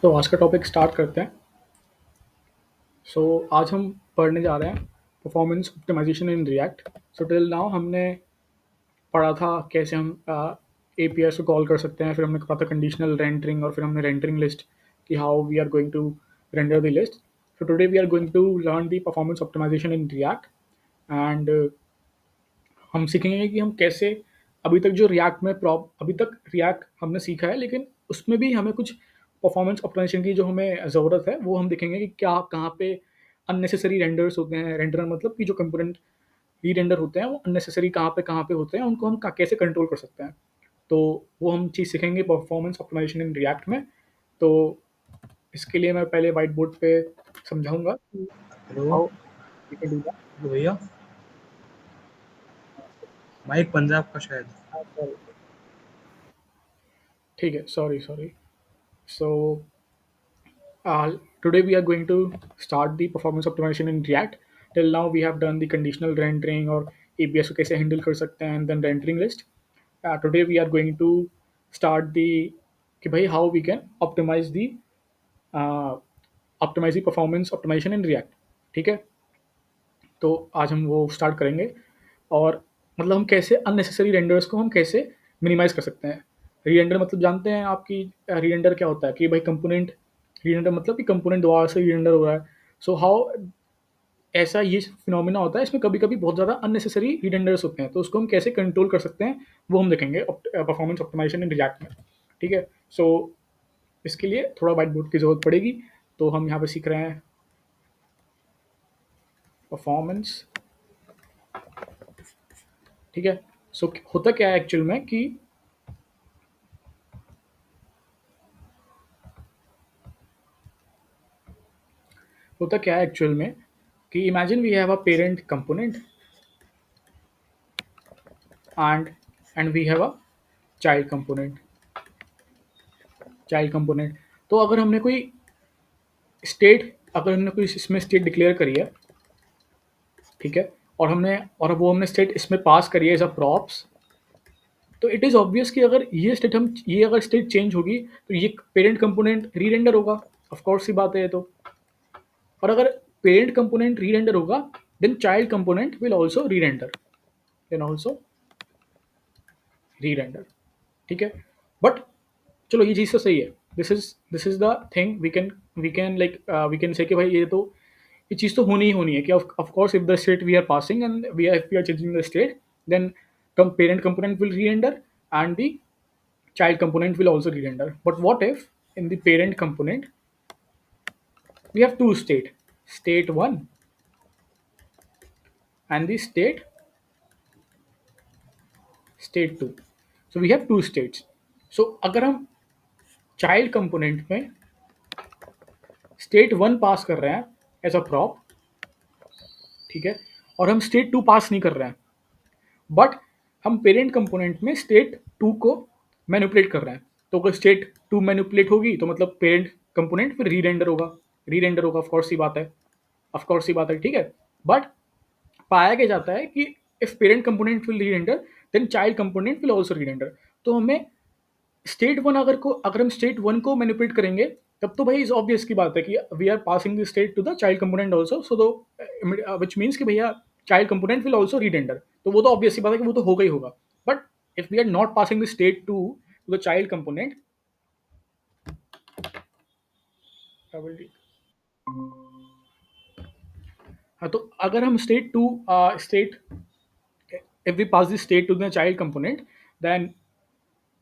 तो आज का टॉपिक स्टार्ट करते हैं। आज हम पढ़ने जा रहे हैं performance optimisation in React. Till now हमने पढ़ा था कैसे हम एपीआई को कॉल कर सकते हैं, फिर हमने पढ़ा था कंडीशनल रेंडरिंग और फिर हमने रेंडरिंग लिस्ट कि how we are going to render the list. So today we are going to learn the performance optimisation in React and हम सीखेंगे कि हम कैसे अभी तक जो रिएक्ट में प्रॉप अभी तक रिएक्ट हमने सीखा है, लेकिन उसमें भी हमें कुछ परफॉर्मेंस ऑप्टिमाइजेशन की जो हमें ज़रूरत है वो हम देखेंगे कि क्या कहाँ पे अननेसेसरी रेंडर्स होते हैं। रेंडर मतलब कि जो कंपोनेंट री रेंडर होते हैं वो अननेसेसरी कहाँ पे होते हैं, उनको हम कैसे कंट्रोल कर सकते हैं। तो वो हम चीज़ सीखेंगे परफॉर्मेंस ऑप्टिमाइजेशन इन रिएक्ट में। तो इसके लिए मैं पहले व्हाइट बोर्ड पे समझाऊंगा कि hello how we can do भैया, माइक पंजाब का शायद। दैट। ठीक है, sorry sorry. So today we are going to start the performance optimization in React. Till now we have done the conditional rendering or APS को कैसे handle कर सकते हैं and then rendering list. Today we are going to start the कि भाई how we can uh, optimize the performance optimization in React. ठीक है, तो आज हम वो स्टार्ट करेंगे और मतलब हम कैसे अननेसेसरी रेंडर्स को हम कैसे मिनिमाइज कर सकते हैं। रीरेंडर मतलब जानते हैं आपकी रीरेंडर क्या होता है कि भाई कंपोनेंट रीरेंडर मतलब कि कंपोनेंट दोबारा से रीरेंडर हो रहा है। सो हाउ ऐसा ये फिनोमिना होता है, इसमें कभी कभी बहुत ज़्यादा अननेसेसरी रीरेंडर्स होते हैं, तो उसको हम कैसे कंट्रोल कर सकते हैं वो हम देखेंगे परफॉर्मेंस ऑप्टिमाइजेशन इन रिएक्ट में। ठीक है, सो इसके लिए थोड़ा वाइट बोर्ड की ज़रूरत पड़ेगी। तो हम यहाँ पे सीख रहे हैं परफॉर्मेंस। ठीक है, सो होता क्या है एक्चुअल में कि होता क्या है एक्चुअल में कि imagine we have a parent component and and we have a child component. तो अगर हमने कोई इसमें स्टेट डिक्लेयर करी है, ठीक है, और वो हमने स्टेट इसमें पास करी है एज अ प्रॉप्स, तो इट इज़ ऑब्वियस कि अगर स्टेट चेंज होगी तो ये पेरेंट कंपोनेंट री रेंडर होगा। ऑफ कोर्स सी बात है ये तो। और अगर पेरेंट कंपोनेंट री रेंडर होगा then child component will also री रेंडर। ठीक है, बट चलो ये चीज़ तो सही है। This is the thing we can say कि भाई ये चीज़ तो होनी ही होनी है कि of course if the state we are passing and we are changing the state then parent component will री render and the child component will also re-render. But what if in the parent component we have two state 1 and the state 2. So we have two states. So अगर हम child component में state 1 पास कर रहे हैं as a prop, ठीक है, और हम स्टेट 2 पास नहीं कर रहे हैं, बट हम पेरेंट कंपोनेंट में स्टेट 2 को मैनिपुलेट कर रहे हैं, तो अगर स्टेट 2 मैनिपुलेट होगी तो मतलब पेरेंट कंपोनेंट फिर री रेंडर होगा। ऑफ कोर्स सी बात है, ठीक है। बट पाया क्या जाता है कि इफ पेरेंट कंपोनेंट विल री render then child component will also री रेंडर। तो हमें अगर हम स्टेट 1 को मैनिपुलेट करेंगे तब तो भाई इज ऑब्वियस की बात है कि we are passing the state to the child component also, so दो विच मीन्स कि भैया चाइल्ड कंपोनेंट विल ऑल्सो री रेंडर। तो वो तो ऑब्वियस सी बात है कि वो तो होगा ही होगा। But if we are not passing the state to the child component, हाँ, तो अगर हम state if we pass this state to the child component, then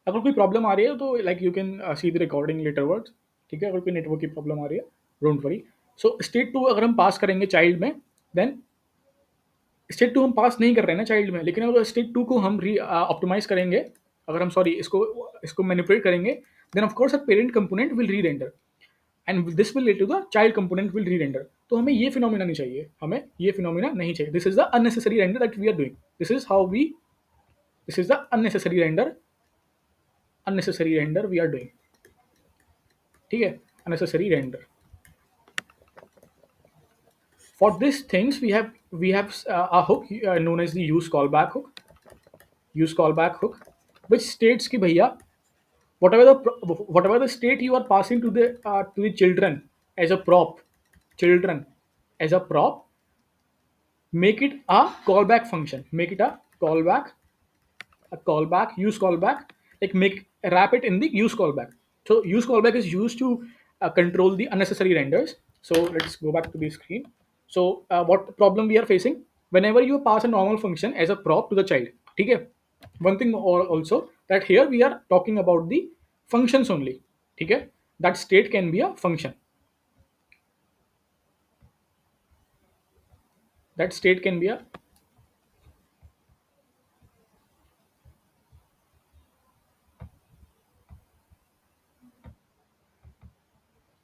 अगर कोई प्रॉब्लम आ रही है तो like you can see the recording laterwards. ठीक है, अगर कोई नेटवर्क की प्रॉब्लम आ रही है डोंट वरी। सो स्टेट 2 अगर हम पास करेंगे चाइल्ड में, देन स्टेट 2 हम पास नहीं कर रहे हैं ना चाइल्ड में, लेकिन अगर स्टेट 2 को हम ऑप्टिमाइज करेंगे, अगर हम सॉरी इसको मैनिपुलेट करेंगे, then of course parent component will री render and this will lead to the child component will री रेंडर। तो हमें ये फिनोमिना नहीं चाहिए, this is the unnecessary render that we are doing. This is the unnecessary render we are doing. ठीक है, unnecessary render. For these things, we have a hook known as the use callback hook, which states कि भैया whatever the state you are passing to the children as a prop, children as a prop, make it a callback function, make it a callback, use callback, like make wrap it in the use callback. So use callback is used to control the unnecessary renders. So let's go back to the screen. So what problem we are facing? Whenever you pass a normal function as a prop to the child, okay. One thing also that here we are talking about the functions only, okay. That state can be a function. That state can be a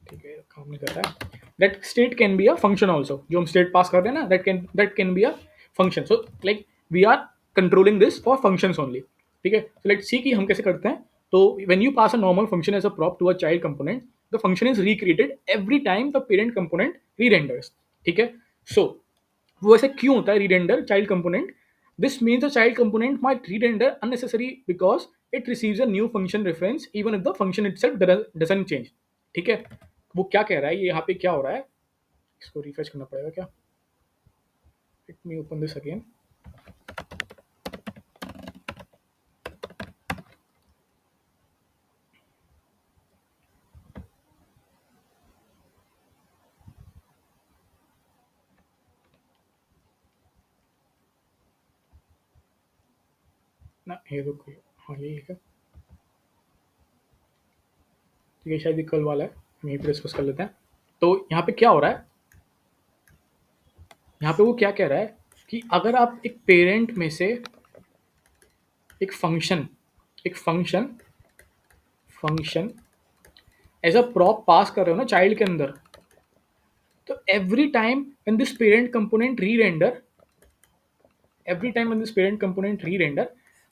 ठीक है काम नहीं कर रहा है that state can be a function also जो हम state pass कर रहे हैं ना that can be a function so like we are controlling this for functions only ठीक है सो लेट्स सी कि हम कैसे करते हैं तो when you pass a normal function as a prop to a child component the function is recreated every time the parent component rerenders ठीक है सो वो ऐसे क्यों होता है rerender child component this means a child component might rerender unnecessary because it receives a new function reference even if the function itself doesn't change ठीक है वो क्या कह रहा है ये यहाँ पे क्या हो रहा है इसको रिफ्रेश करना पड़ेगा क्या let me open this again ना ये तो हाँ यही है ये शायद ये कल वाला है हम यहीं पर डिस्कस कर लेते हैं तो यहाँ पे क्या हो रहा है यहाँ पे वो क्या कह रहा है कि अगर आप एक पेरेंट में से एक फंक्शन एक function function as a prop pass कर रहे हो ना चाइल्ड के अंदर तो every time when this parent component re-render,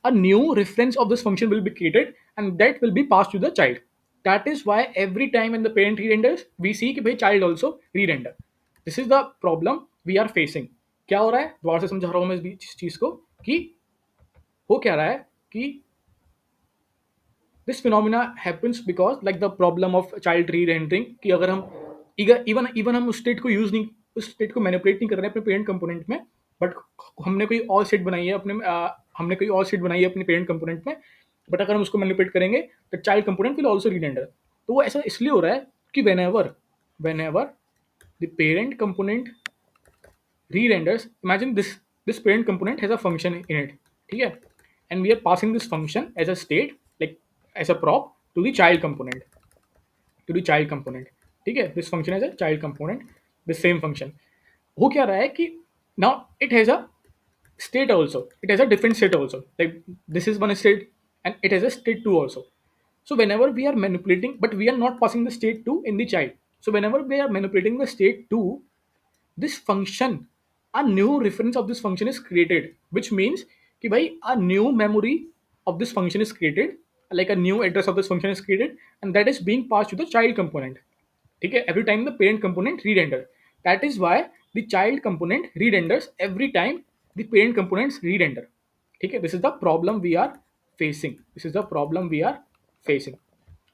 a new reference of this function will be created and that will be passed to the child. That is why every time when the parent re-renders, we see कि भाई child also re-render. This is the problem we are facing. क्या हो रहा है दोबारा से समझा रहा हूँ मैं इस चीज को कि हो क्या रहा है कि this phenomena happens because like the problem of child री रेंडरिंग कि अगर हम इवन इवन हम उस स्टेट को यूज नहीं उस स्टेट को मैनिपुलेट नहीं कर रहे हैं अपने पेरेंट कंपोनेंट में बट हमने कोई और स्टेट बनाई है हमने कोई और स्टेट बनाई है अपने पेरेंट कंपोनेंट में बट अगर हम उसको मैनिपुलेट करेंगे तो चाइल्ड कंपोनेंट विल ऑल्सो री रेंडर तो वो ऐसा इसलिए हो रहा है कि when ever the parent component re-renders imagine this parent component has a function in it ठीक है and we are passing this function as a state like as a prop to the child component ठीक है this function as a child component the same function हो क्या रहा है कि now it has a state also it has a different state also like this is one state and it has a state 2 also so whenever we are manipulating but we are not passing the state 2 in the child so whenever we are manipulating the state 2 this function a new reference of this function is created which means कि भाई a new memory of this function is created like a new address of this function is created and that is being passed to the child component ठीक है every time the parent component re-render that is why the child component re-renders every time the parent components re-render ठीक है this is the problem we are facing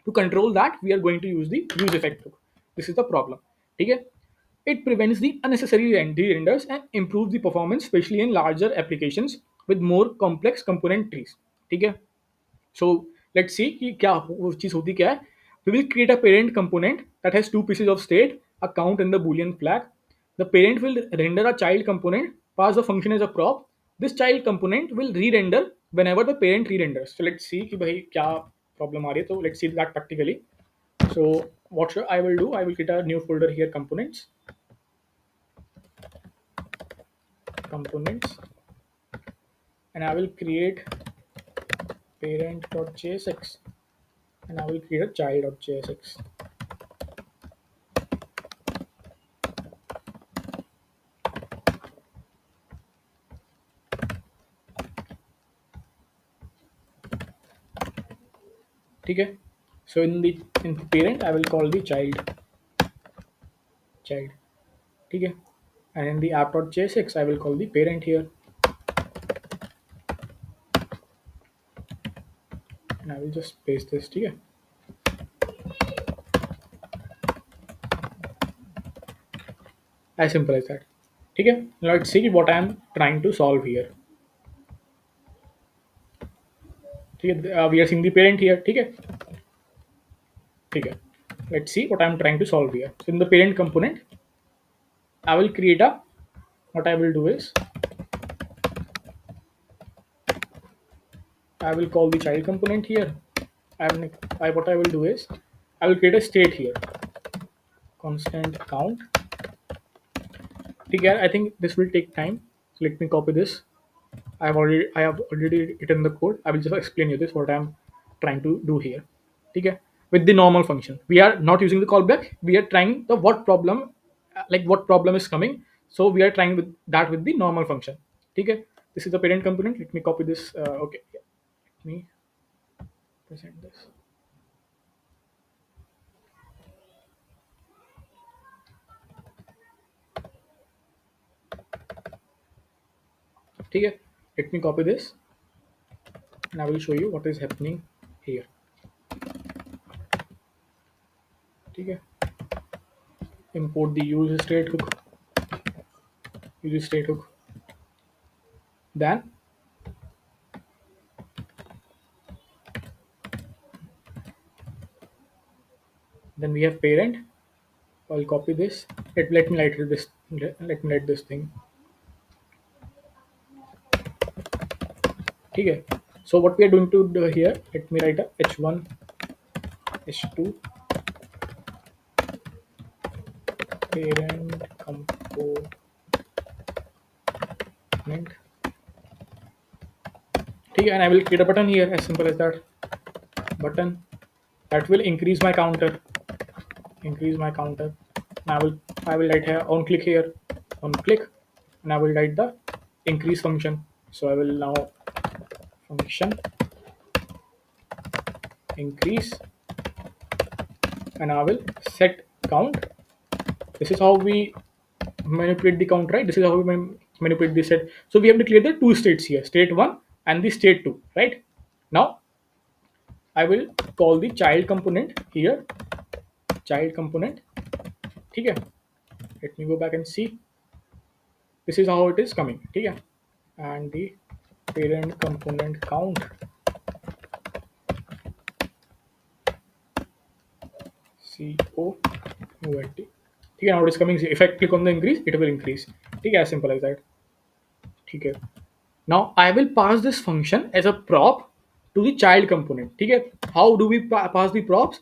to control that we are going to use the use effect hook this is the problem ठीक है it prevents the unnecessary renders and improves the performance, especially in larger applications with more complex component trees. ठीक है so let's see कि क्या वो चीज होती क्या है we will create a parent component that has two pieces of state a count and the boolean flag the parent will render a child component pass the function as a prop this child component will re-render whenever the parent re-renders so let's see कि भाई क्या problem आ रही है तो let's see that practically so what I will do I will create a new folder here components and I will create parent.jsx and I will create a child.jsx ठीक है so in the parent I will call the child ठीक है and in the app.jsx I will call the parent here and I will just paste this. ठीक है, as simple as that. ठीक है, now let's see what I am trying to solve here. ठीक है, we are seeing the parent here. ठीक है, ठीक है, let's see what I am trying to solve here. So in the parent component, I will create a, what I will do is I will call the child component here. What I will do is I will create a state here, constant count. ठीक है, I think this will take time. So let me copy this. I have already written the code. I will just explain you this what I am trying to do here. ठीक है, with the normal function. We are not using the callback. We are trying the what problem, like what problem is coming. So we are trying with that with the normal function. ठीक है, this is the parent component. Let me copy this. Okay, let me present this. ठीक है, let me copy this and I will show you what is happening here. ठीक है, import the use state hook. Then we have parent. I'll copy this. Let me light this thing. Okay. So what we are going to do here? Let me write a h1, h2 parent component. Okay, and I will create a button here. As simple as that. Button that will increase my counter. Increase my counter. And I will write here on click here. On click, and I will write the increase function. So I will now function increase, and I will set count. This is how we manipulate the count, right? This is how we manipulate the set. So we have declared the two states here, state 1 and the state 2, right? Now I will call the child component here, child component. Okay, let me go back and see. This is how it is coming. Okay, and the parent component count COUNT. Okay, now it is coming. If I click on the increase, it will increase. Okay, as simple as that. Okay, now I will pass this function as a prop to the child component. Okay, how do we pass the props?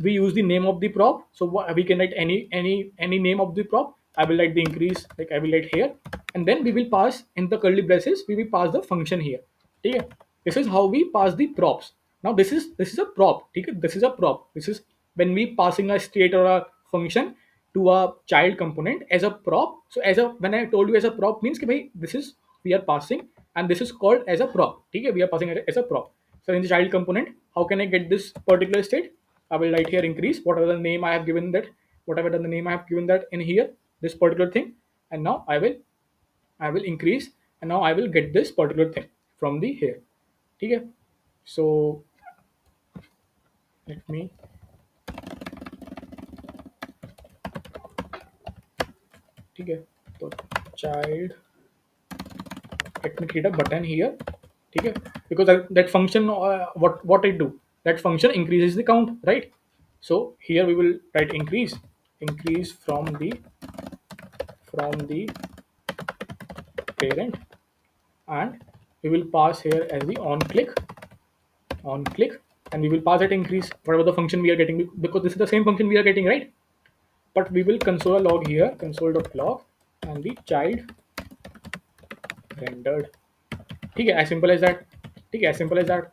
We use the name of the prop. So we can write any name of the prop. I will write the increase, like I will write here, and then we will pass in the curly braces. We will pass the function here. Okay, this is how we pass the props. Now this is a prop. Okay, this is a prop. This is when we passing a state or a function to a child component as a prop. So as a, when I told you as a prop means कि भाई this is we are passing and this is called as a prop. Okay, we are passing it as a prop. So in the child component, how can I get this particular state? I will write here increase, whatever the name I have given that, whatever the name I have given that in here, this particular thing, and now I will increase, and now I will get this particular thing from the here. Okay, so let me, okay, so child, let me create a button here. Okay, because that function, what it do, that function increases the count, right? So here we will write increase from the parent, and we will pass here as the on click, and we will pass that increase whatever the function we are getting, because this is the same function we are getting, right? But we will console log here, console.log, and the child rendered. Okay, as simple as that. Okay, as simple as that.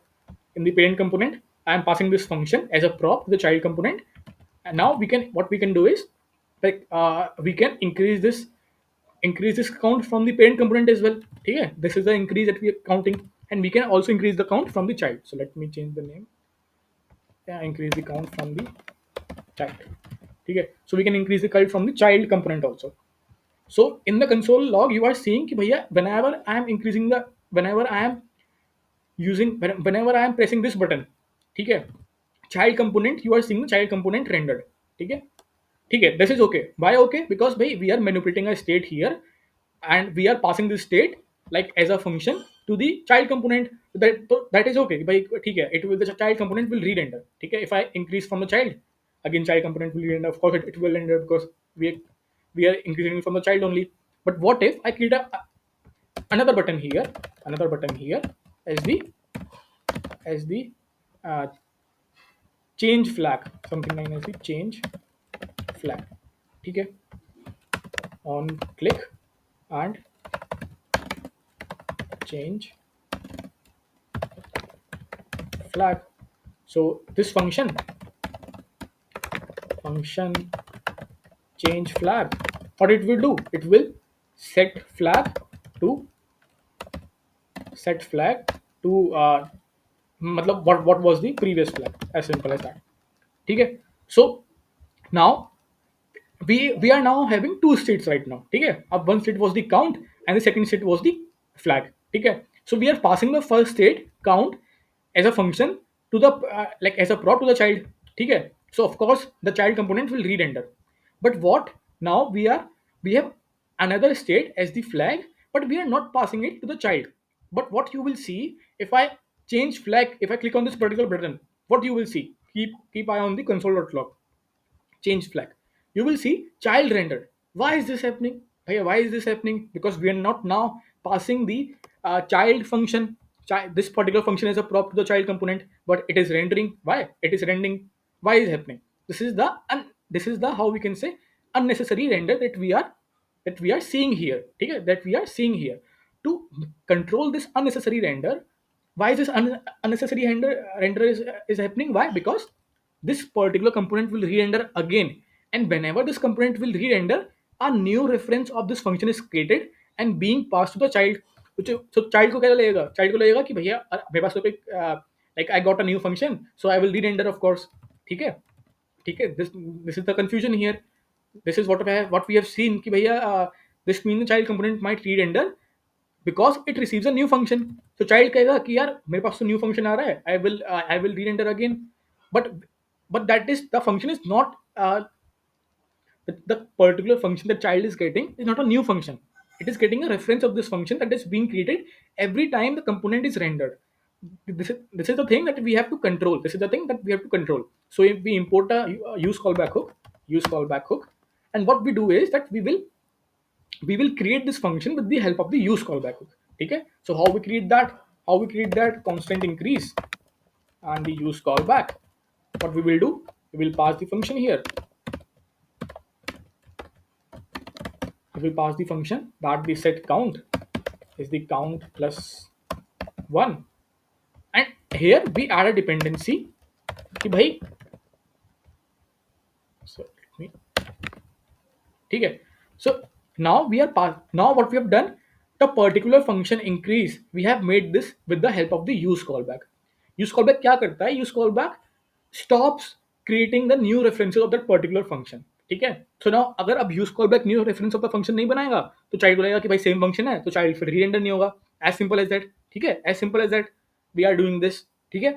In the parent component, I am passing this function as a prop to the child component, and now what we can do is, like, we can increase this count from the parent component as well. Okay, this is the increase that we are counting, and we can also increase the count from the child. So let me change the name. Yeah, increase the count from the child. Okay, so we can increase the count from the child component also. So in the console log, you are seeing कि भैया whenever I am pressing this button, ठीक है, child component, you are seeing child component rendered, ठीक है, ठीक है, this is okay, why okay, because भाई we are manipulating a state here and we are passing this state like as a function to the child component, that is okay भाई, ठीक है, it will, the child component will re-render, ठीक है, if I increase from the child, again child component will re-render, of course it will render because we are increasing from the child only. But what if I create another button here, another button here as the uh, change flag, something like as the change flag, ठीक है, on click and change flag. So this function change flag, what it will do, it will set flag to set flag to मतलब what was the previous flag, as simple as that, ठीक है. So now we are now having two states right now, ठीक है, अब one state was the count and the second state was the flag, ठीक है. So we are passing the first state count as a function to the like as a prop to the child, ठीक है. So of course the child component will re-render, but what, now we have another state as the flag, but we are not passing it to the child. But what you will see, if I change flag, if I click on this particular button, what you will see, keep eye on the console.log, change flag, you will see child rendered. Why is this happening? Bhaiya, why is this happening? Because we are not now passing the child function, this particular function is a prop to the child component, but it is rendering. Why it is rendering? Why is happening? This is the this is the, how we can say, unnecessary render that we are seeing here, okay, that we are seeing here. To control this unnecessary render, why is this unnecessary render is happening? Why? Because this particular component will re-render again, and whenever this component will re-render, a new reference of this function is created and being passed to the child. So child को क्या लगेगा, child को लगेगा कि भैया मेरे पास तो कोई like I got a new function, so I will re-render of course, ठीक है, ठीक है. This is the confusion here. This is what we have seen कि भैया this means the child component might re-render because it receives a new function. So child कहेगा कि यार मेरे पास तो new function आ रहा है, I will re-render again. but but that is, the function is not the particular function the child is getting is not a new function. It is getting a reference of this function that is being created every time the component is rendered. This is the thing that we have to control. This is the thing that we have to control. So if we import a use callback hook, and what we do is that we will create this function with the help of the use callback hook. Okay. So how we create that? How we create that? Constant increase and the use callback. What we will do? We will pass the function here. We will pass the function that the set count is the count plus 1, and here we add a dependency कि भाई, so let me, ठीक है. So now we are now what we have done, the particular function increase we have made this with the help of the use callback. Use callback क्या करता है? Use callback stops creating the new references of that particular function, ठीक है. So now अगर अब use callback new reference of the function नहीं बनाएगा तो child बोलेगा कि भाई सेम function है, तो child फिर re-render नहीं होगा. As simple as that, ठीक है, as simple as that we are doing this, ठीक है.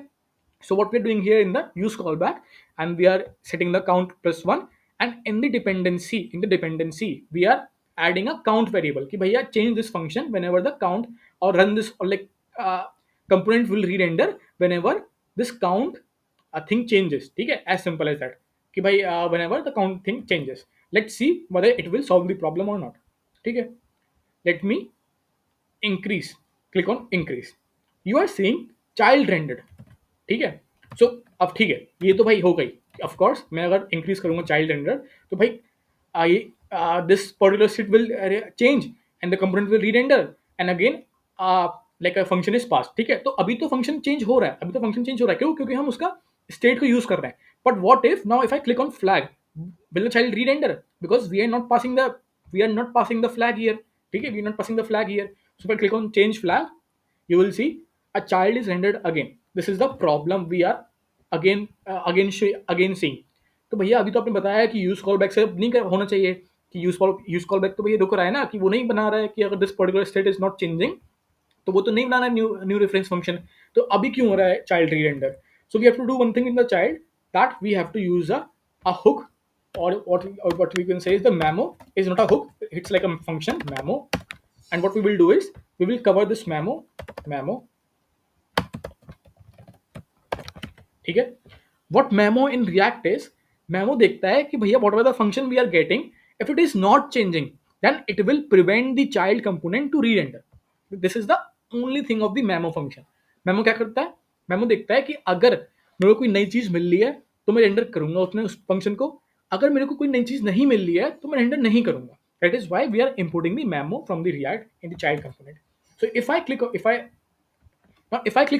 So what we're doing here in the use callback, and we are setting the count plus 1, and in the dependency we are adding a count variable कि भैया change this function whenever the count, or run this, or like component will re-render whenever this count thing changes, ठीक है, as simple as that कि भाई whenever the count thing changes. Let's see whether it will solve the problem or not, ठीक है. Let me increase, click on increase, you are seeing child rendered, ठीक है. सो अब ठीक है, ये तो भाई हो गई. ऑफ कोर्स मैं अगर इंक्रीज करूंगा चाइल्ड रेंडर, तो भाई I this particular state will change and the component will rerender and again like a function is pass, ठीक है. तो अभी तो फंक्शन चेंज हो रहा है, अभी तो फंक्शन चेंज हो रहा है, क्यों? क्योंकि हम उसका स्टेट को यूज कर रहे हैं. But what if now if I click on flag, will the child re-render? Because we are not passing the flag here, ठीक है, we are not passing the flag here. So if I click on change flag, you will see a child is rendered again. This is the problem we are again seeing. तो भैया अभी तो आपने बताया कि use call back से नहीं होना चाहिए कि यूज कॉल बैक, तो भैया रुक रहा है ना कि वो नहीं बना रहा है कि अगर this particular state is not changing, तो वो तो नहीं बनाना न्यू न्यू रेफरेंस फंक्शन. तो अभी क्यों हो रहा है चाइल्ड री render? So we have to do one thing in the child, that we have to use a hook, or what we can say is the memo is not a hook, it's like a function memo. And what we will do is we will cover this memo, ठीक है. What memo in React is, memo देखता है कि भैया what the function we are getting, if it is not changing, then it will prevent the child component to re-render. This is the only thing of the memo function. memo क्या करता है, memo देखता है कि अगर मेरे को कोई नई चीज मिल रही है तो मैं रेंडर करूंगा उसने उस फंक्शन को, अगर मेरे को कोई नई चीज नहीं मिल रही है तो मैं रेंडर नहीं करूंगा. That is why we are importing the memo from the React in the child component. So if I click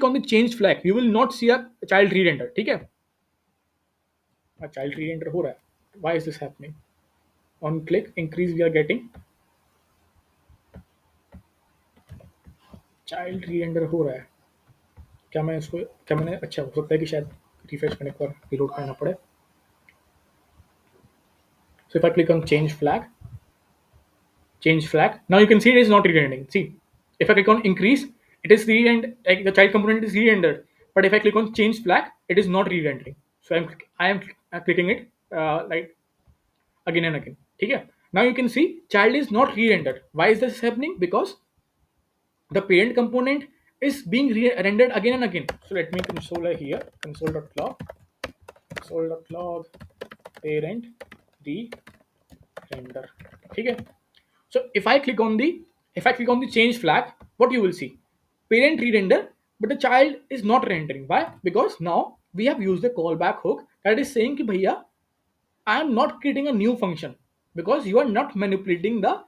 on the change flag, you will not see a child re-render. ठीक है, child re-render हो रहा है. Why is this happening? On click increase we are getting child re-render हो रहा है. क्या मैं इसको, क्या मैंने, अच्छा हो सकता है कि शायद रिफ्रेश करने के बाद रिलोड करना पड़े. So if I click on change flag, now you can see it is not re-rendering. See, if I click on increase, it is re-render, like the child component is re-rendered. But if I click on change flag, it is not re-rendering. So I am clicking it like again and again. ठीक है. Now you can see child is not re-rendered. Why is this happening? Because the parent component is being rendered again and again. So let me console here, console.log parent re render. ठीक है. So if I click on the change flag, what you will see, parent re-render, but the child is not rendering. Why? Because now we have used the callback hook that is saying कि भैया I am not creating a new function, because you are not manipulating the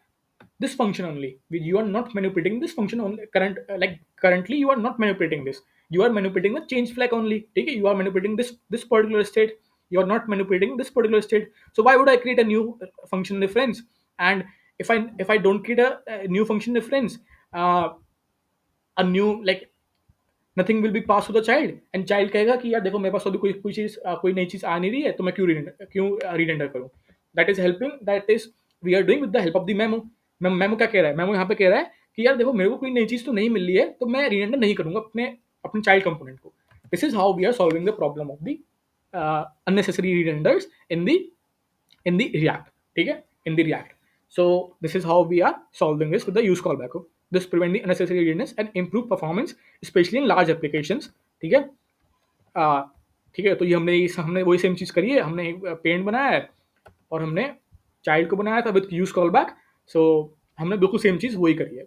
this function only. You are not manipulating this function only. Currently you are not manipulating this. You are manipulating the change flag only. Okay? You are manipulating this particular state. You are not manipulating this particular state. So why would I create a new function reference? And if I don't create a new function reference, a new like nothing will be pass to the child, and child कहेगा कि यार देखो मेरे पास तो अभी कोई चीज कोई नई चीज आ नहीं रही है, तो मैं क्यों रीरेंडर करूं. That is we are doing with the help of the memo. Memo क्या कह रहा है, मेमो यहाँ पे कह रहा है कि यार देखो मेरे को कोई नई चीज तो नहीं मिल रही है, तो मैं रीरेंडर नहीं करूंगा अपने अपने चाइल्ड कंपोनेंट को. This is how we are solving the problem of the unnecessary renders in the React. ठीक है, in the React. So this is how we are solving this with the use callback hook. This prevent the unnecessary readiness and improve performance, especially in large applications. ठीक है. आ, ठीक है, तो ये हमने वही सेम चीज करी है. हमने एक पेंट बनाया है और हमने चाइल्ड को बनाया था विद यूज कॉल बैक. सो हमने बिल्कुल सेम चीज वही करी है.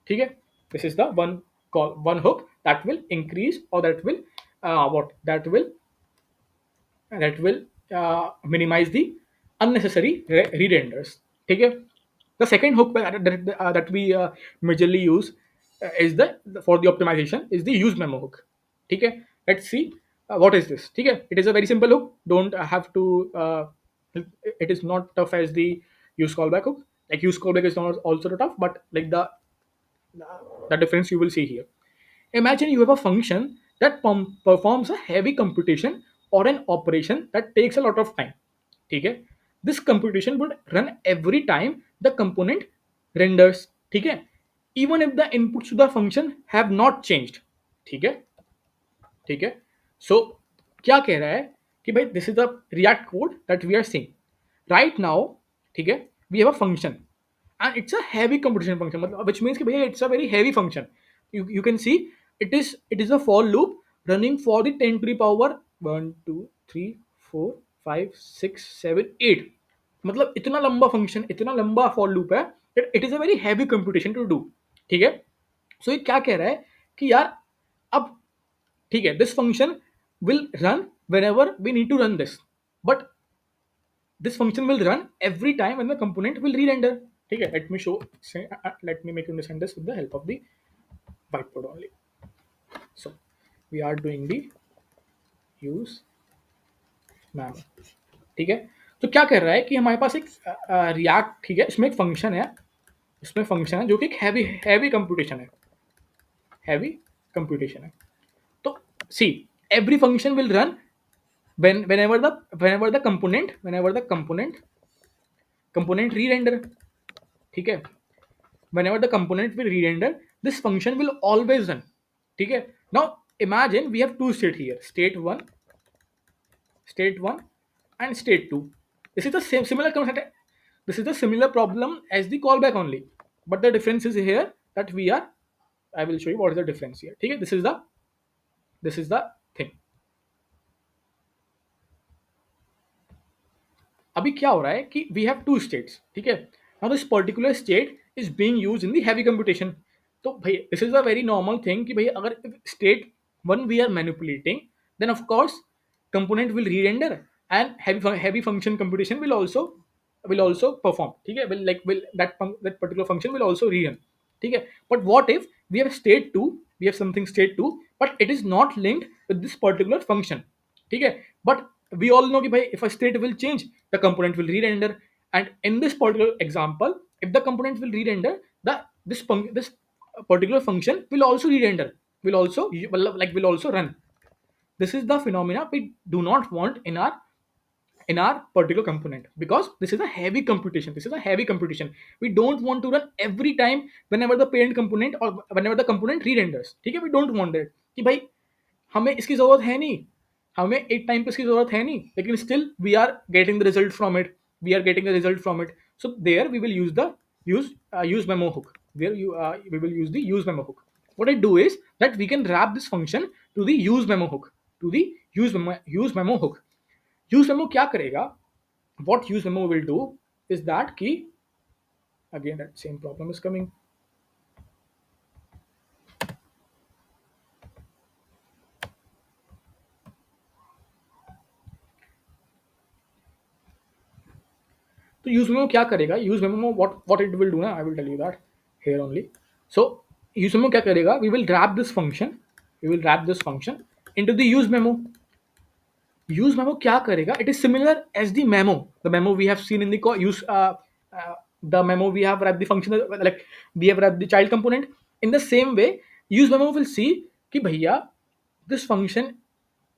ठीक है. This is the one hook that will increase और that will minimize the unnecessary re-renders. ठीक है. The second hook that we majorly use is the for the optimization is the use memo hook. ठीक है. Let's see what is this. ठीक है. It is a very simple hook. Don't have to. It is not tough as the use callback hook. Like use callback is not also tough, but like the difference you will see here. Imagine you have a function that performs a heavy computation or an operation that takes a lot of time. ठीक है. This computation would run every time the component renders. ठीक है. Even if the inputs to the function have not changed. ठीक है. ठीक है. So क्या कह रहा है कि भाई this is the React code that we are seeing right now. ठीक है. We have a function and it's a heavy computation function, which means कि भैया it's a very heavy function. You can see it is a for loop running for the 10 to the power 1 2 3 4 5 6 7 8. मतलब इतना लंबा function, इतना लंबा for loop है, it is a very heavy computation to do. ठीक है. सो ये क्या कह रहा है कि यार अब ठीक है, this function will run whenever we need to run this, but this function will run every time when the component will re-render. ठीक है. Let me make you understand this with the help of the whiteboard only. So we are doing the use memo. ठीक है. तो क्या कर रहा है कि हमारे पास एक रिएक्ट, ठीक है, इसमें एक फंक्शन है, जो कि एक हैवी कंप्यूटेशन है, तो see every function will run whenever the component re-render. ठीक है. Whenever the component will re-render, this function will always run. ठीक है. Now imagine we have two state here, state 1 and state 2. This is the same similar concept. This is the similar problem as the callback only, but the difference is here that we are, I will show you what is the difference here. Okay, this is the thing. अभी क्या हो रहा है कि we have to states, ठीक है. Now this particular state is being used in the heavy computation. तो भाई this is a very normal thing कि भाई अगर state one we are manipulating, then of course component will rerender and heavy function computation will also perform, ठीक है, will that particular function will also rerun, ठीक है. But what if we have state 2, we have something state 2, but it is not linked with this particular function, ठीक है. But we all know कि भाई if a state will change, the component will re-render, and in this particular example, if the component will re-render, this particular function will also re-render, will also run. This is the phenomena we do not want in our particular component, because this is a heavy computation. We don't want to run every time whenever the parent component or whenever the component re-renders, ठीक है. We don't want that कि भाई हमें इसकी जरूरत है नहीं, हमें एक टाइम पे इसकी जरूरत है नहीं, लेकिन still we are getting the result from it, so there we will use memo hook. There we will use the use memo hook. What I do is that we can wrap this function to the use memo hook, to the use memo hook. use memo क्या करेगा? What use memo will do is that key, again that same problem is coming. तो use memo क्या करेगा? Use memo what it will do ना, I will tell you that here only. So use memo क्या करेगा? We will wrap this function into the use memo. use memo क्या करेगा? It is similar as the memo we have seen in the use uh, the memo we have wrapped the function, like we have wrapped the child component. In the same way, use memo will see कि भैया this function,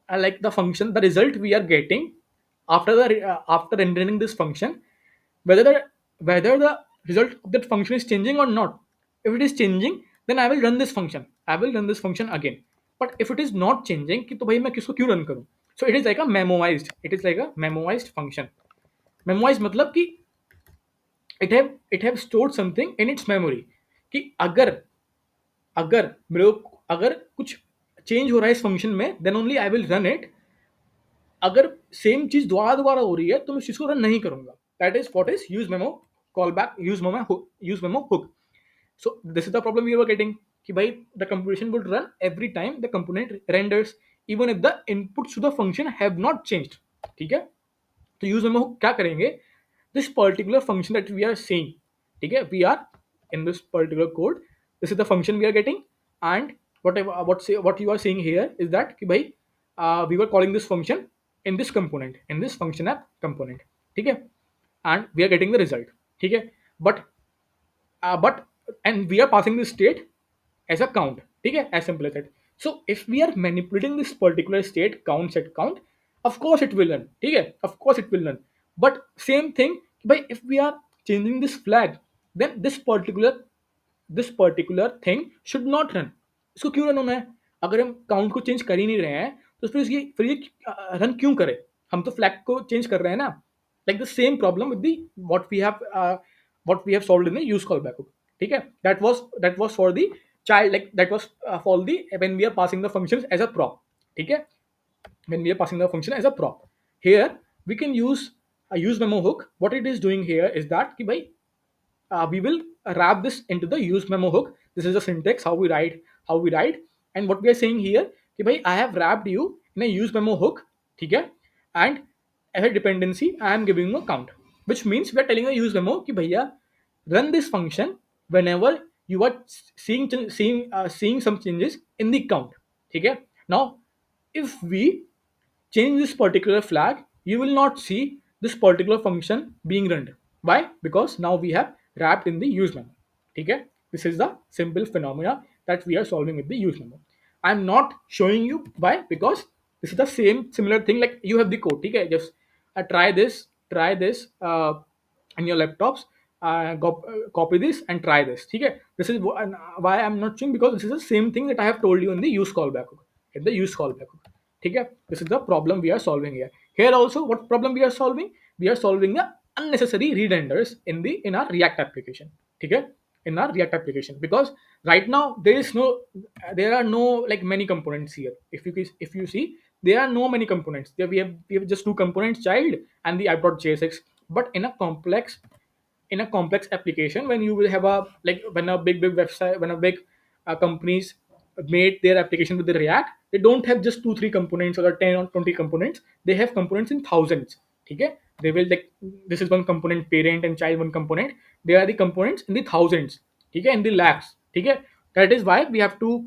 like the result we are getting after rendering this function, whether the result of that function is changing or not. If it is changing, then I will run this function, again. But if it is not changing, कि तो भाई मैं किसको क्यों run करूं? So it is like a memoized function. Memoized मतलब कि it have stored something in its memory, कि अगर अगर मेरे को अगर कुछ चेंज हो रहा है इस फंक्शन में, then only I will run it. अगर सेम चीज दोबारा दोबारा हो रही है तो मैं इस चीज को रन नहीं करूंगा. That is what is use memo callback, use memo hook. So this is the problem we are getting कि भाई the computation would run every time the component renders, even if the inputs to the function have not changed, ठीक है. तो use memo क्या करेंगे? This particular function that we are saying, ठीक है, we are in this particular code, this is the function we are getting. And what you are saying here is that कि भाई we were calling this function in this component, in this function app component, ठीक है, and we are getting the result, ठीक है. but but and we are passing this state as a count, ठीक है, as simple as that. So if we are manipulating this particular state count set count, of course it will run, ठीक है, of course it will run. But same thing, by if we are changing this flag, then this particular thing should not run. इसको क्यों run होना है? अगर हम count को change कर ही नहीं रहे हैं, तो फिर ये रन क्यों करे? हम तो फ्लैग को चेंज कर रहे हैं ना. Like the same problem with the what we have solved in the use callback hook, ठीक है. that was for the child, like that was for the when we are passing the functions as a prop, ठीक है, when we are passing the function as a prop. Here we can use a use memo hook. What it is doing here is that कि भाई we will wrap this into the use memo hook. This is the syntax how we write, and what we are saying here कि भाई I have wrapped you in a use memo hook, ठीक है, and as a dependency I am giving you a count, which means we are telling a use memo कि भैया run this function whenever you are seeing some changes in the count, ठीक है. Now if we change this particular flag, you will not see this particular function being run. Why? Because now we have wrapped in the use memo. Okay? This is the simple phenomena that we are solving with the use memo. I'm not showing you why, because this is the same similar thing, like you have the code. Okay? Just try this in your laptops. Copy this and try this. Okay? This is why I'm not showing, because this is the same thing that I have told you in the use callback. in the use callback hook. ठीक है, this is the problem we are solving here. Here also, what problem we are solving? We are solving the unnecessary redunders in our React application. ठीक है, in our React application, because right now there are no like many components here. If you see, there are no many components. There we have just two components, child and the app.jsx. But in a complex application, when you will have a like when a big website, when a big companies made their application with the React, they don't have just 2 3 components or 10 or 20 components. They have components in thousands. Okay, they will like, this is one component, parent and child, one component. They are the components in the thousands. Okay, in the lakhs. Okay, that is why we have to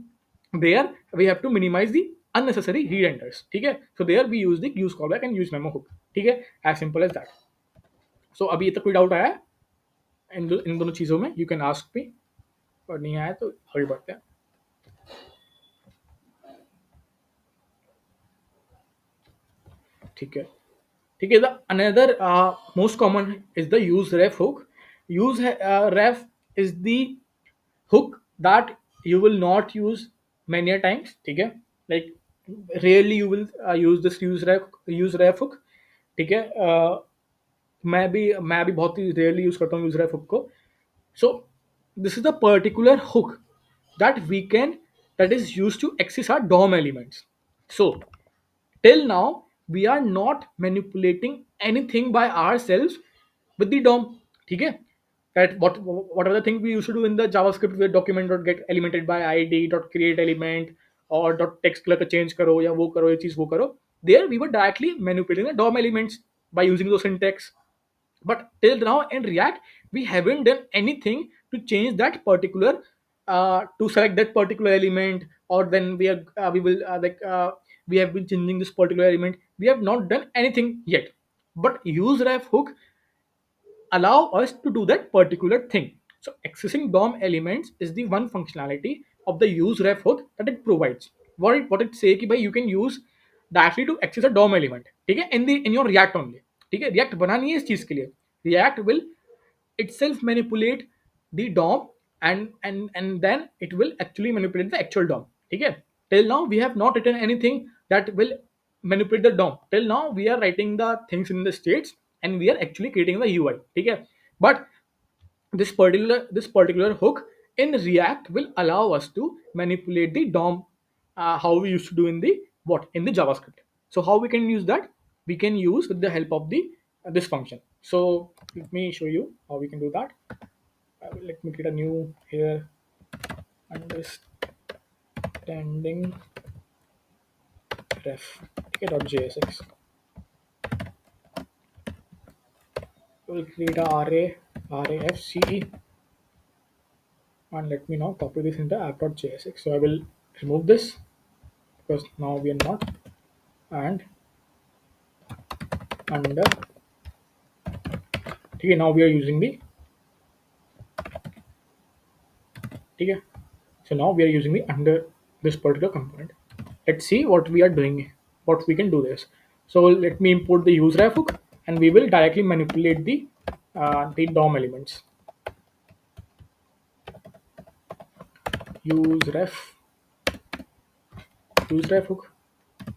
minimize the unnecessary redunders. Okay, so there we use the use callback and use memo hook. Okay, as simple as that. So अभी तक कोई doubt आया है इन दोनों चीज़ों में? You can ask me, और नहीं आया तो आगे बढ़ते हैं. ठीक है, ठीक है. The another most common is the use ref hook. Use ref is the hook that you will not use many a times. ठीक है, like rarely you will use this use ref hook. ठीक है, मैं भी बहुत ही rarely use करता हूँ use ref hook को. So this is the particular hook that we can that is used to access our DOM elements. So till now we are not manipulating anything by ourselves with the DOM. ठीक है, that what are the things we used to do in the JavaScript where document dot get elemented by id dot create element or dot text color change करो या वो करो ये चीज वो करो. There we were directly manipulating the DOM elements by using those syntax. But till now in React we haven't done anything to change that particular to select that particular element, or then we will we have been changing this particular element. We have not done anything yet, but use ref hook allow us to do that particular thing. So accessing DOM elements is the one functionality of the use ref hook that it provides. What it say कि भाई you can use directly to access a DOM element. ठीक है, in your React only. ठीक है, React बना नहीं है इस चीज के लिए. React will itself manipulate the DOM, and then it will actually manipulate the actual DOM. ठीक है, till now we have not written anything that will manipulate the DOM. Till now we are writing the things in the states and we are actually creating the UI. ठीक है, but this particular hook in React will allow us to manipulate the DOM, how we used to do in the JavaScript. So how we can use that? We can use with the help of the this function. So let me show you how we can do that. Let me create a new here, understanding ref. Okay, .jsx. We'll create a rafce, and let me now copy this into app.jsx. So I will remove this because now we are not, and under. Okay, now we are using the. Okay, so now we are using the under this particular component. Let's see what we are doing, what we can do this. So let me import the use ref hook, and we will directly manipulate the DOM elements. use ref hook.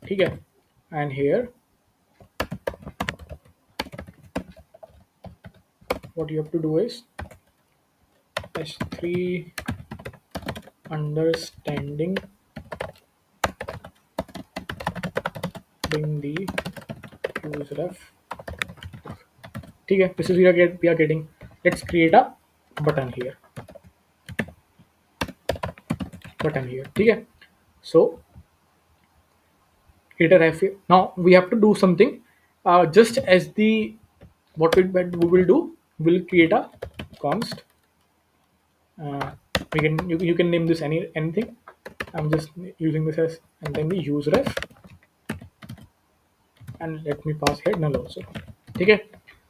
ठीक है, and here what you have to do is s3 understanding bring the use ref. ठीक है, this is we are getting. Let's create a button here. ठीक है, so create a ref. Now we have to do something, just as the what we will do. We'll create a const. You can name this anything. I'm just using this as, and then the use ref, and let me pass here null also. Okay,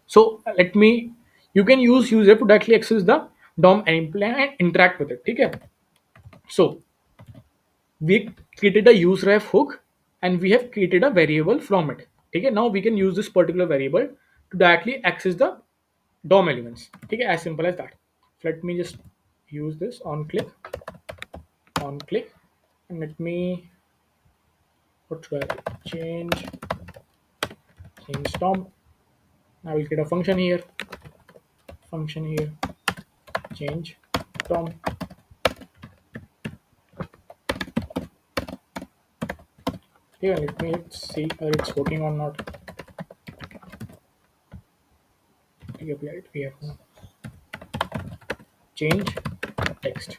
so let me, you can use use ref to directly access the DOM and interact with it. Okay, so we created a use ref hook and we have created a variable from it. Okay, now we can use this particular variable to directly access the DOM elements. Okay, as simple as that. So let me just use this on click, and let me what should I do? Change Tom. I will create a function here, change Tom. Here, let me see whether it's working or not. Here we have change text.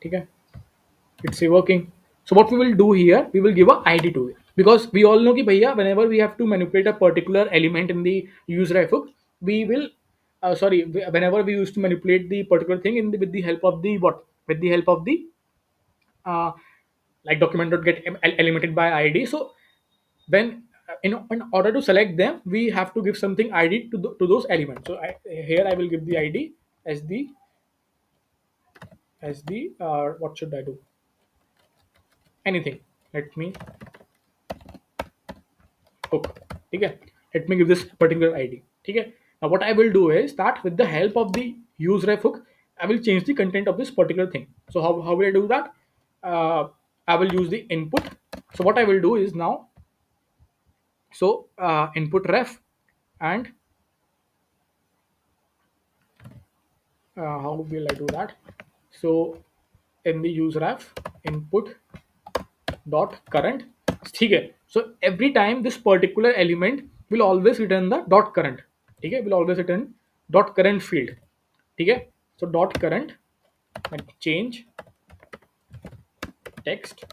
Okay, it's working. So what we will do here, we will give a ID to it, because we all know कि भैया whenever we have to manipulate a particular element in the user hook, we will whenever we used to manipulate the particular thing with the help of the what, with the help of the uh, like document dot get elemented by ID. So when in order to select them, we have to give something ID to those elements. So here I will give the ID as the what should I do? Anything. Let me hook. Okay. Let me give this particular ID. Okay. Now what I will do is that with the help of the useRef hook, I will change the content of this particular thing. So how will I do that? I will use the input. So what I will do is now, so input ref, and how will I do that? So in the useRef input dot current, ठीक है. So every time this particular element will always return the dot current. ठीक है, will always return dot current field. ठीक है. So dot current and change text,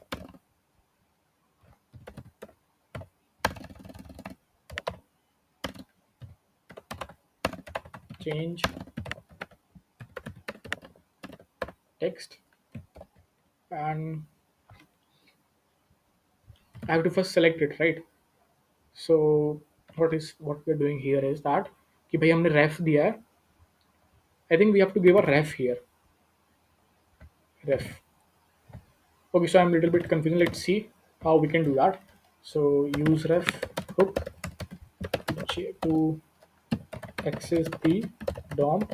change text, and I have to first select it, right? So what we're doing here is that कि भाई हमने ref दिया है. I think we have to give a ref here. Ref. Okay, so I'm a little bit confused. Let's see how we can do that. So use ref hook to access the DOM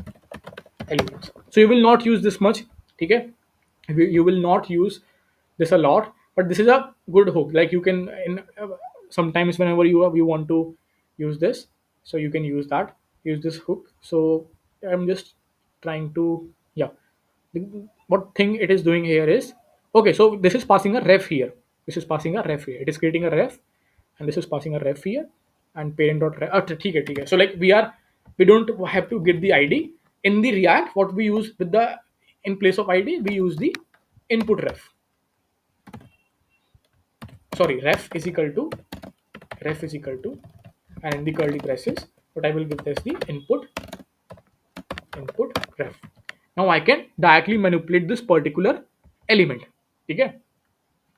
elements. So you will not use this much, okay? You will not use this a lot, but this is a good hook. Like you can in sometimes whenever you want to use this, so you can use that, use this hook. So I'm just trying to, yeah. What thing it is doing here is, okay, so this is passing a ref here. This is passing a ref here. It is creating a ref, and this is passing a ref here, and parent dot ref. ठीक है, ठीक है. So like we don't have to get the ID in the React. What we use with the in place of ID, we use the input ref. Sorry, ref is equal to, and in the curly braces, what I will give as the input ref. Now I can directly manipulate this particular element. Okay,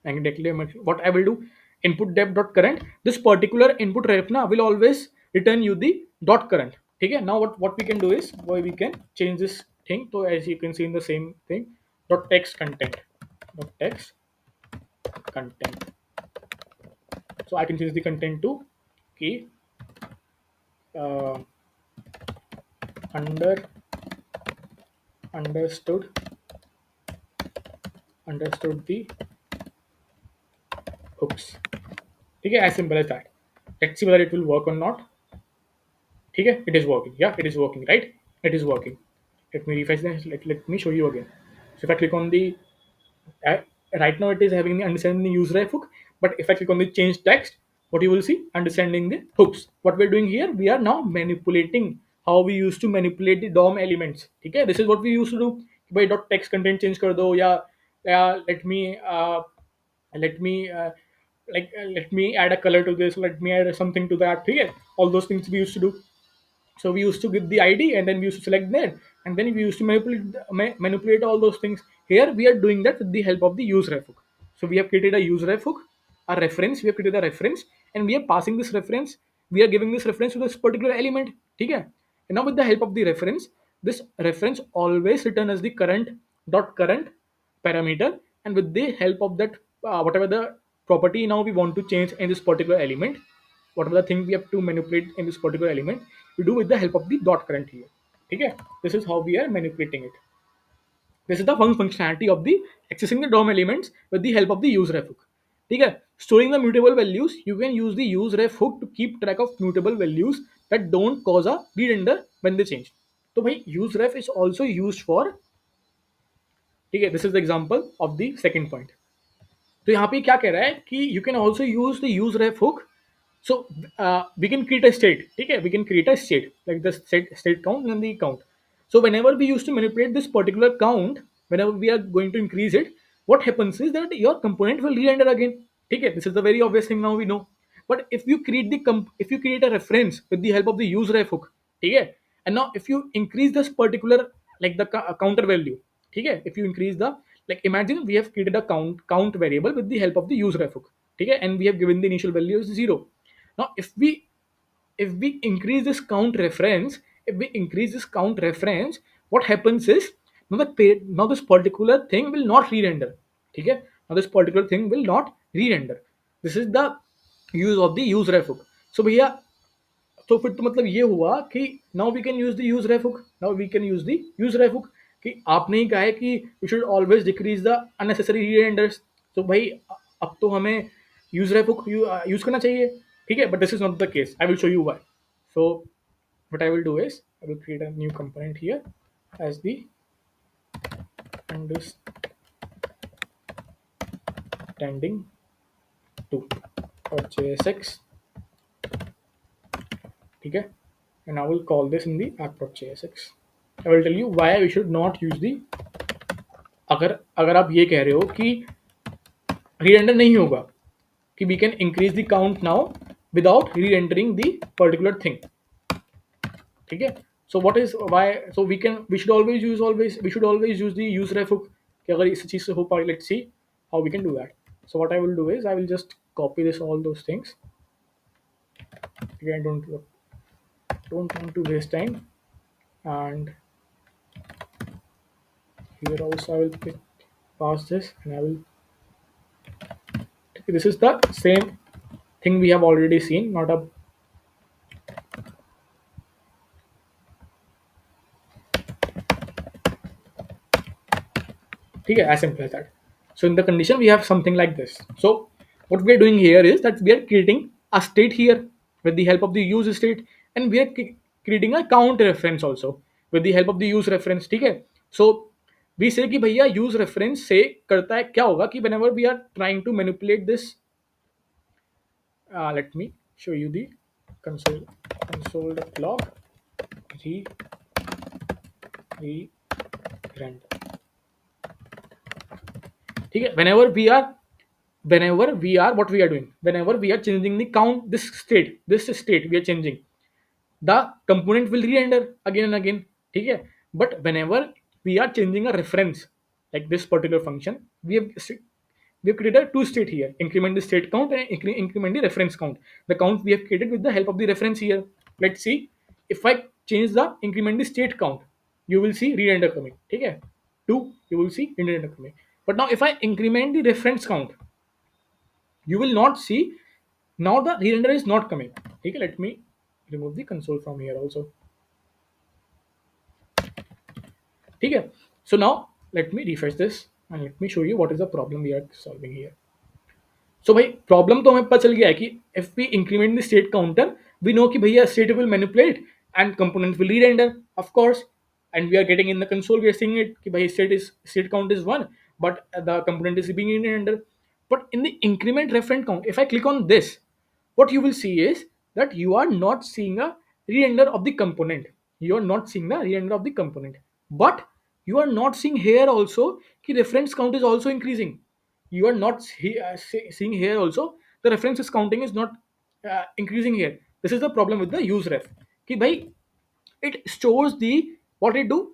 I can directly what I will do, input depth dot current. This particular input ref na will always return you the dot current. Okay, now what we can do is we can change this thing. So as you can see in the same thing, dot text content, dot text content. So I can change the content to key uh, under understood understood the hooks. Okay, as simple as that. Let's see whether it will work or not. Okay, it is working. Yeah, it is working, right? It is working. Let me refresh this. Let me show you again. So if I click on the uh, right now, it is having the understanding the user hook. But if I click on the change text, what you will see, understanding the hooks. What we're doing here, we are now manipulating how we used to manipulate the DOM elements. Okay, this is what we used to do. By dot text content change kar do, yeah, let me let me add a color to this, let me add something to that. Okay, all those things we used to do. So we used to give the ID, and then we used to select that, and then we used to manipulate all those things. Here we are doing that with the help of the useRef hook. So we have created a useRef hook, a reference. We have created a reference, and we are passing this reference. We are giving this reference to this particular element. Okay. And now with the help of the reference, this reference always return as the current parameter, and with the help of that whatever the property now we want to change in this particular element, whatever the thing we have to manipulate in this particular element, we do with the help of the dot current here. Okay, this is how we are manipulating it. This is the functionality of the accessing the DOM elements with the help of the user hook. Okay, Storing the mutable values, you can use the useRef hook to keep track of mutable values that don't cause a re-render when they change. तो भाई useRef is also used for, ठीक है, this is the example of the second point. तो यहाँ पे क्या कह रहा है कि you can also use the use ref hook. So we can create a state, ठीक है, we can create a state like the state count and the count. So whenever we used to manipulate this particular count, whenever we are going to increase it, what happens is that your component will re-render again. ठीक है, this is the very obvious thing now we know. But if you create if you create a reference with the help of the use ref hook, ठीक है, and now if you increase this particular like the counter value, ठीक है, if you increase the, like imagine we have created a count variable with the help of the use ref hook, ठीक है, and we have given the initial value as 0. Now if we increase this count reference, if we increase this count reference, what happens is now now this particular thing will not re-render. ठीक है, now this particular thing will not re-render. This is the use of the use ref hook. So भैया, तो फिर तो मतलब ये हुआ कि now we can use the use ref hook, now we can use the use ref hook, कि आपने ही कहा है कि we should always decrease the unnecessary rerenders. तो भाई अब तो हमें यूज रेफ हुक यूज करना चाहिए. ठीक है, but this is not the case. I will show you why. So what I will do is I will create a new component here as the understanding to .jsx. ठीक है, and I will call this in the app.jsx. I will tell you why we should not use the, अगर अगर आप ये कह रहे हो कि री-रेंडर नहीं होगा, कि we can increase the count now without rerendering the particular thing. ठीक है, so what is why, so we should always use the use ref hook, कि अगर इस चीज से हो पाए, let's see how we can do that. So what I will do is I will just copy this all those things. Again, don't want to waste time, and here also I will pass this, and I will, this is the same thing we have already seen, not a, ठीक है, as simple as that. So in the condition we have something like this. So what we are doing here is that we are creating a state here with the help of the use state, and we are creating a count reference also with the help of the use reference. ठीक है, so we say कि भैया use reference से करता है क्या होगा कि whenever we are trying to manipulate this, let me show you the console.log re render. ठीक है, whenever we are what we are doing, whenever we are changing the count, this state we are changing, the component will re-render again and again. ठीक है, but whenever we are changing a reference like this particular function, we have created a two state here, increment the state count and increment the reference count. The count we have created with the help of the reference here. Let's see, if I change the increment the state count, you will see re-render coming. ठीक है, 2, you will see re-render coming. But now if I increment the reference count, you will not see, now the re-render is not coming. Okay, let me remove the console from here also. Okay, so now let me refresh this and let me show you what is the problem we are solving here. So भाई problem तो हमें पता चल गया है कि if we increment the state counter, we know कि भैया state will manipulate and component will re-render, of course, and we are getting in the console, we are seeing it कि भाई state count is 1, but the component is being re-render. But in the increment reference count, if I click on this, what you will see is that you are not seeing a re-render of the component. You are not seeing the re-render of the component, but you are not seeing here also कि reference count is also increasing. You are not seeing here also the references counting is not increasing here. This is the problem with the use ref, कि भाई it stores the, what it do,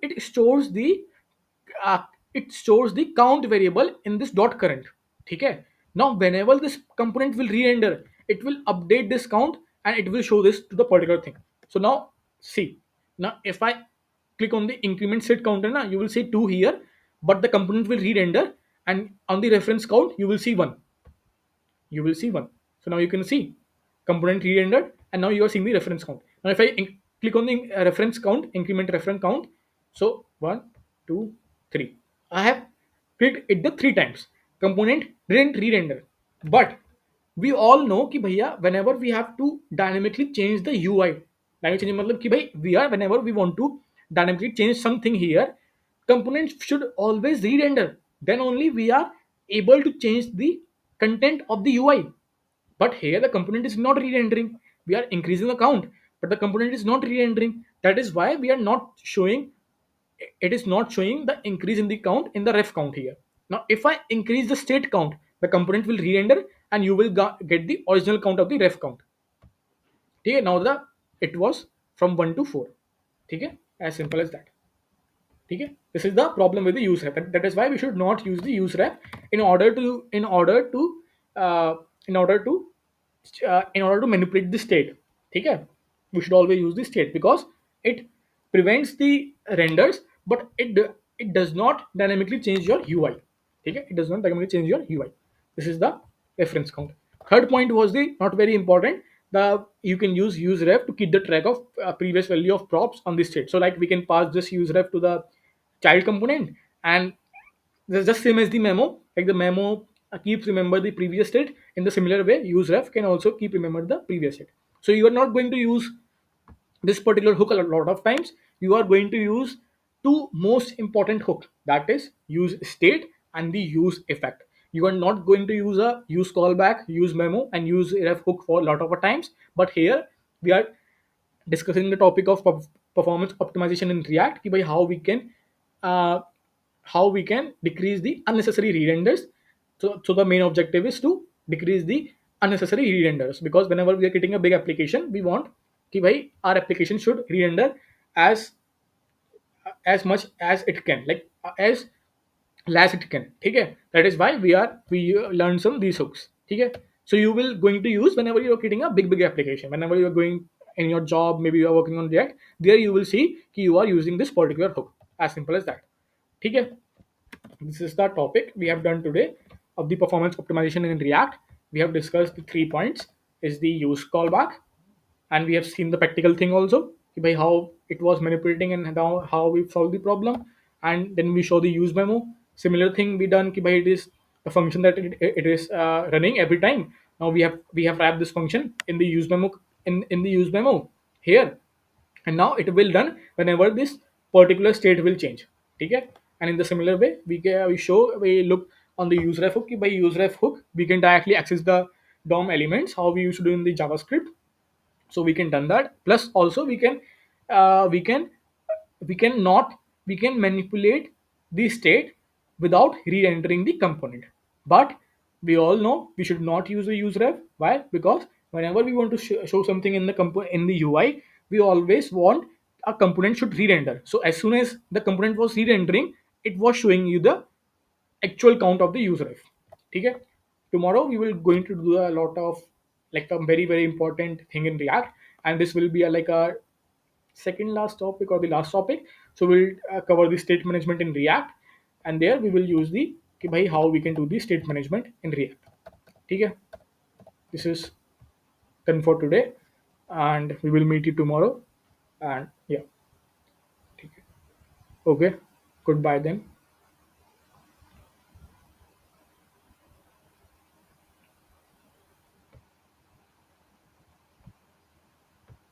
uh, it stores the count variable in this dot current. ठीक है, now whenever this component will re-render, it will update this count and it will show this to the particular thing. So now see, now if I click on the increment set counter now, you will see 2 here, but the component will re-render, and on the reference count you will see 1. You will see 1. So now you can see component re-rendered, and now you are seeing the reference count. Now if I click on the reference count, increment reference count, so 1, 2, 3, I have clicked it the 3 times. Component didn't re-render, but we all know कि भैया whenever we have to dynamically change the UI, dynamic change मतलब कि भाई we are whenever we want to dynamically change something here, components should always re-render, then only we are able to change the content of the UI. But here the component is not re-rendering, we are increasing the count, but the component is not re-rendering. That is why we are not showing, it is not showing the increase in the count in the ref count here. Now if I increase the state count, the component will re-render and you will get the original count of the ref count. Okay, now the it was from 1 to 4. Okay, as simple as that. Okay, this is the problem with the use ref. That is why we should not use the use ref in order to uh, in order to in order to manipulate the state. Okay, we should always use the state because it prevents the renders, but it does not dynamically change your UI. Okay, it does not dynamically change your UI. This is the reference count. Third point was the not very important. The you can use useRef to keep the track of previous value of props on the state. So like we can pass this useRef to the child component, and this just same as the memo. Like the memo keeps remember the previous state. In the similar way, useRef can also keep remember the previous state. So you are not going to use this particular hook a lot of times. You are going to use two most important hook, that is use state and the use effect. You are not going to use a use callback, use memo, and use ref hook for a lot of times. But here we are discussing the topic of performance optimization in React, कि भाई uh, how we can decrease the unnecessary re-renders. So the main objective is to decrease the unnecessary re-renders, because whenever we are getting a big application, we want कि भाई our application should re-render as as much as it can, like as less it can. ठीक है, that is why we learn some these hooks. ठीक है, so you will going to use whenever you are creating a big application, whenever you are going in your job, maybe you are working on React, there you will see कि you are using this particular hook. As simple as that. ठीक है, this is the topic we have done today of the performance optimization in React. We have discussed the 3 points: is the use callback, and we have seen the practical thing also, by how it was manipulating and how we solved the problem. And then we show the use memo. Similar thing we done, by it is the function that it is running every time. Now we have wrapped this function in the use memo, in the use memo here, and now it will run whenever this particular state will change. Okay, and in the similar way we look on the useRef hook. By useRef hook we can directly access the DOM elements, how we used to do in the JavaScript. So we can done that, plus also we can uh, we can we can not we can manipulate the state without re-rendering the component. But we all know we should not use the useRef. Why? Because whenever we want to show something in the in the UI, we always want a component should re-render. So as soon as the component was re-rendering, it was showing you the actual count of the user. Okay, tomorrow we will going to do a lot of, like, a very very important thing in React, and this will be like a second last topic or the last topic. So we'll cover the state management in React, and there we will use the कि भाई how we can do the state management in React. ठीक है, this is done for today, and we will meet you tomorrow. And yeah, ठीक है, okay, goodbye then.